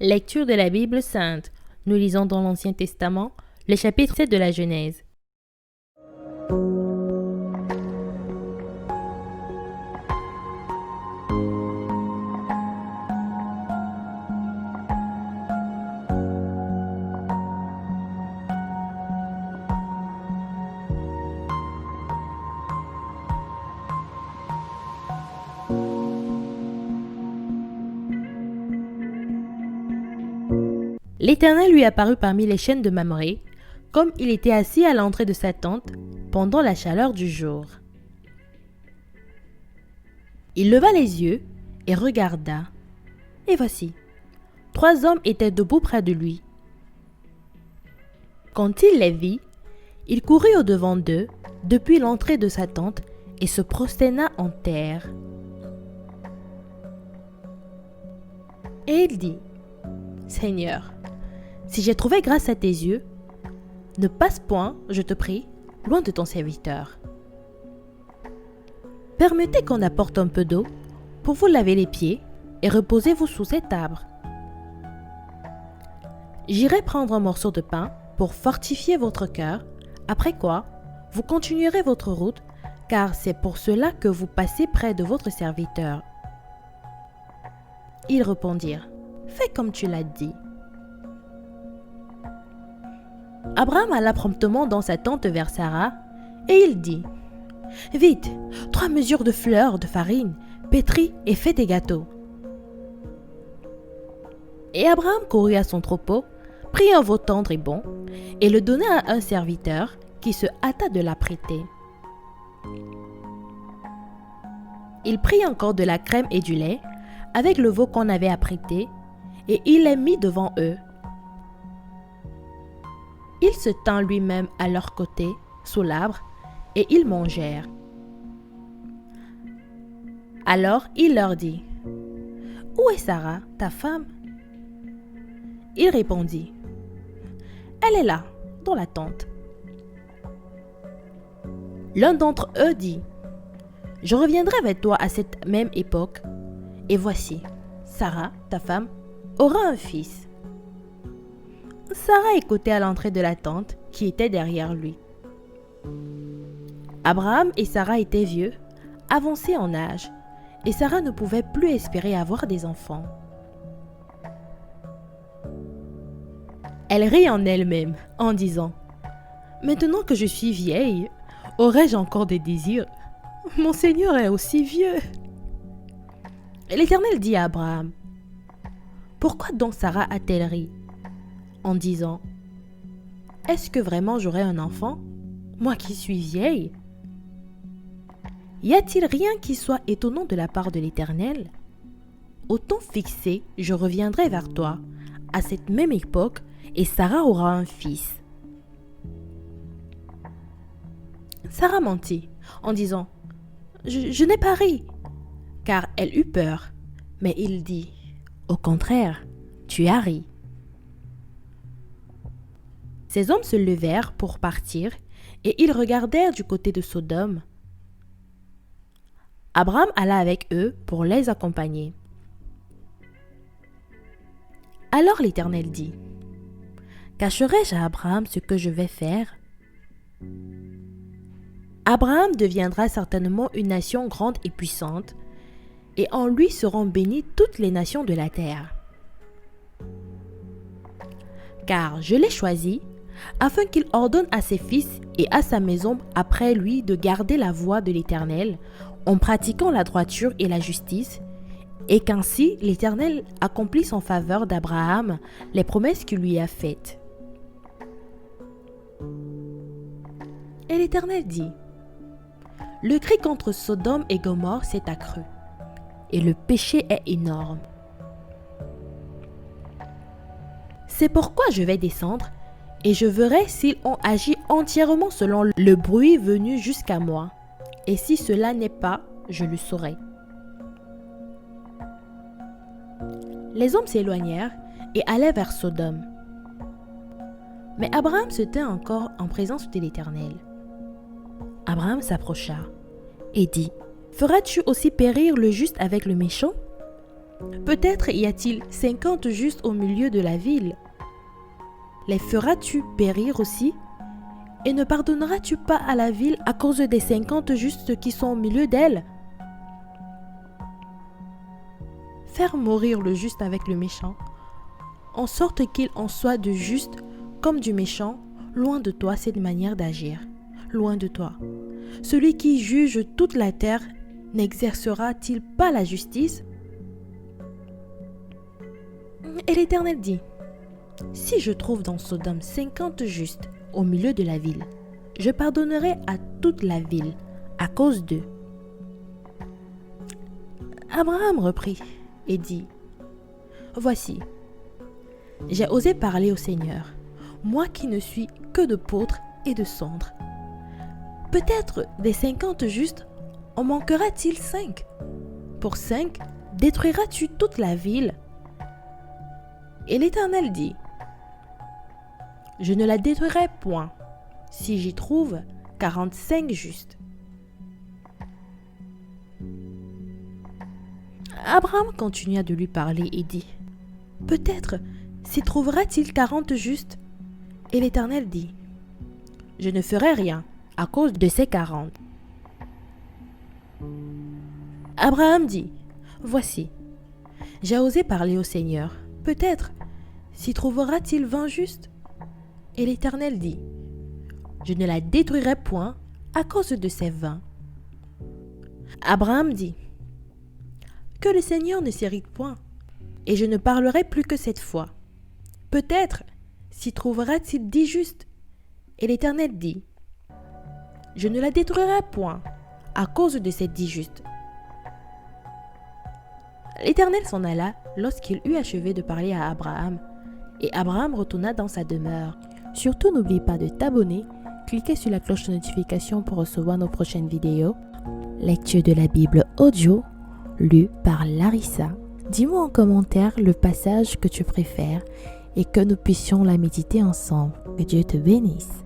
Lecture de la Bible sainte. Nous lisons dans l'Ancien Testament le chapitre 7 de la Genèse. L'Éternel lui apparut parmi les chênes de Mamré, comme il était assis à l'entrée de sa tente pendant la chaleur du jour. Il leva les yeux et regarda, et voici, 3 hommes étaient debout près de lui. Quand il les vit, il courut au-devant d'eux depuis l'entrée de sa tente et se prosterna en terre. Et il dit, « Seigneur, si j'ai trouvé grâce à tes yeux, ne passe point, je te prie, loin de ton serviteur. Permettez qu'on apporte un peu d'eau pour vous laver les pieds et reposez-vous sous cet arbre. J'irai prendre un morceau de pain pour fortifier votre cœur, après quoi, vous continuerez votre route, car c'est pour cela que vous passez près de votre serviteur. » Ils répondirent, « Fais comme tu l'as dit. » Abraham alla promptement dans sa tente vers Sarah, et il dit, « Vite, 3 mesures de fleur de farine, pétris et fais des gâteaux. » Et Abraham courut à son troupeau, prit un veau tendre et bon, et le donna à un serviteur qui se hâta de l'apprêter. Il prit encore de la crème et du lait, avec le veau qu'on avait apprêté, et il les mit devant eux. Il se tint lui-même à leur côté, sous l'arbre, et ils mangèrent. Alors il leur dit, « Où est Sarah, ta femme ?» Il répondit, « Elle est là, dans la tente. » L'un d'entre eux dit, « Je reviendrai avec toi à cette même époque, et voici, Sarah, ta femme, aura un fils. » Sarah écoutait à l'entrée de la tente qui était derrière lui. Abraham et Sarah étaient vieux, avancés en âge, et Sarah ne pouvait plus espérer avoir des enfants. Elle rit en elle-même en disant, « Maintenant que je suis vieille, aurais-je encore des désirs? Mon Seigneur est aussi vieux. » L'Éternel dit à Abraham, « Pourquoi donc Sarah a-t-elle ri en disant, « Est-ce que vraiment j'aurai un enfant, moi qui suis vieille ?» Y a-t-il rien qui soit étonnant de la part de l'Éternel? Au temps fixé, je reviendrai vers toi, à cette même époque, et Sarah aura un fils. Sarah mentit, en disant, « Je n'ai pas ri, car elle eut peur. » Mais il dit, « Au contraire, tu as ri. » Ces hommes se levèrent pour partir, et ils regardèrent du côté de Sodome. Abraham alla avec eux pour les accompagner. Alors l'Éternel dit, « Cacherai-je à Abraham ce que je vais faire? Abraham deviendra certainement une nation grande et puissante, et en lui seront bénies toutes les nations de la terre. Car je l'ai choisi, afin qu'il ordonne à ses fils et à sa maison après lui de garder la voie de l'Éternel, en pratiquant la droiture et la justice, et qu'ainsi l'Éternel accomplisse en faveur d'Abraham les promesses qu'il lui a faites. » Et l'Éternel dit, « Le cri contre Sodome et Gomorrhe s'est accru, et le péché est énorme. C'est pourquoi je vais descendre, et je verrai s'ils ont agi entièrement selon le bruit venu jusqu'à moi, et si cela n'est pas, je le saurai. » Les hommes s'éloignèrent et allaient vers Sodome. Mais Abraham se tint encore en présence de l'Éternel. Abraham s'approcha et dit, « Feras-tu aussi périr le juste avec le méchant? » Peut-être y a-t-il 50 justes au milieu de la ville. Les feras-tu périr aussi? Et ne pardonneras-tu pas à la ville à cause des 50 justes qui sont au milieu d'elle? Faire mourir le juste avec le méchant, en sorte qu'il en soit du juste comme du méchant, loin de toi cette manière d'agir. Loin de toi. Celui qui juge toute la terre n'exercera-t-il pas la justice? Et l'Éternel dit, si je trouve dans Sodome 50 justes au milieu de la ville, je pardonnerai à toute la ville à cause d'eux. Abraham reprit et dit, voici, j'ai osé parler au Seigneur, moi qui ne suis que de poutre et de cendre. Peut-être des 50 justes, en manquera-t-il 5? Pour 5, détruiras-tu toute la ville? Et l'Éternel dit, je ne la détruirai point, si j'y trouve 45 justes. Abraham continua de lui parler et dit, peut-être s'y trouvera-t-il 40 justes? Et l'Éternel dit, je ne ferai rien à cause de ces 40. Abraham dit, voici, j'ai osé parler au Seigneur, peut-être s'y trouvera-t-il 20 justes? Et l'Éternel dit, je ne la détruirai point à cause de ces 20. Abraham dit, que le Seigneur ne s'irrite point, et je ne parlerai plus que cette fois. Peut-être s'y trouvera-t-il 10 justes? Et l'Éternel dit, je ne la détruirai point à cause de ces 10 justes. L'Éternel s'en alla lorsqu'il eut achevé de parler à Abraham, et Abraham retourna dans sa demeure. Surtout n'oublie pas de t'abonner, cliquez sur la cloche de notification pour recevoir nos prochaines vidéos. Lecture de la Bible audio, lue par Larissa. Dis-moi en commentaire le passage que tu préfères et que nous puissions la méditer ensemble. Que Dieu te bénisse.